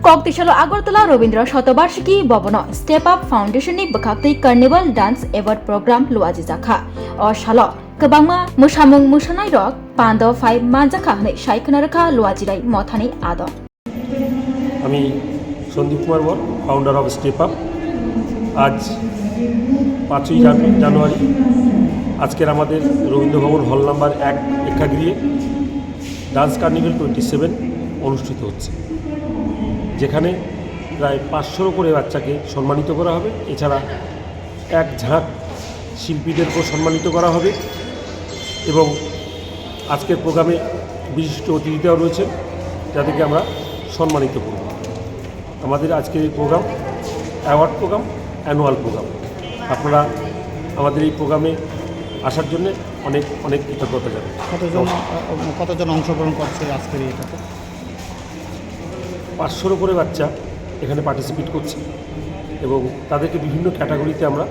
कक्तिसालो Agartala Rabindra Shatabarshiki Bhavan step up फाउंडेशननि बखाक्तै carnival dance award program लुआजि जाखा और सालो गोबांमा मोसामुं मोसानाय रक पान्द फाइ मानजाखा हनै सायखोनारखा लुआजिराय मथानि आद আমি সন্দীপ কুমার বর ফাউন্ডার অফ স্টেপ আপ। আজ 5ই জানুয়ারি আজকের আমাদের রবীন্দ্র ভবন হল নাম্বার 1 প্রেক্ষাগৃহে ডান্স কার্নিভাল 27 অনুষ্ঠিত হচ্ছে, যেখানে প্রায় 500 করে বাচ্চাকে সম্মানিত করা হবে। এছাড়া এক ঝাঁক শিল্পীদেরকেও সম্মানিত করা হবে এবং আজকের প্রোগ্রামে বিশিষ্ট অতিথিরাও রয়েছেন, যাদেরকে আমরা সম্মানিত করব। আমাদের আজকের এই programme award programme, annual programme. আপনারা আমাদের এই প্রোগ্রামে আসার জন্য অনেক অনেক কৃতজ্ঞতা জানাই। কতজন অংশগ্রহণ করছে আজকের এটাতে? 500 করে বাচ্চা এখানে পার্টিসিপেট করছে এবং তাদেরকে বিভিন্ন ক্যাটাগরিতে আমরা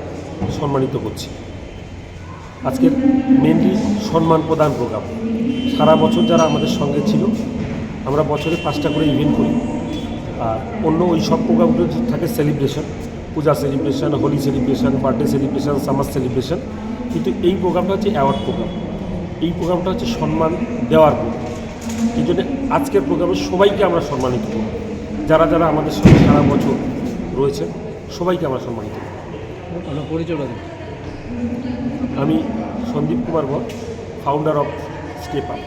সম্মানিত করছি। আজকের মেনলি সম্মান প্রদান প্রোগ্রাম। সারা বছর যারা আমাদের সঙ্গে ছিল, আমরা বছরে 5টা করে ইভেন্ট করি। আর অন্য ওই সব প্রোগ্রামগুলো থাকে celebration, Puja celebration, Holi celebration, birthday celebration, summer celebration. কিন্তু এই প্রোগ্রামটা হচ্ছে অ্যাওয়ার্ড প্রোগ্রাম। এই প্রোগ্রামটা হচ্ছে সম্মান দেওয়ার প্রোগ্রাম। এই জন্য আজকের প্রোগ্রামে সবাইকে আমরা সম্মানিত করব। যারা যারা আমাদের সঙ্গে সারা বছর রয়েছে সবাইকে আমরা সম্মানিত করব। পরিচয় আমি সন্দীপ কুমার বর, ফাউন্ডার অফ স্টেপ আপ।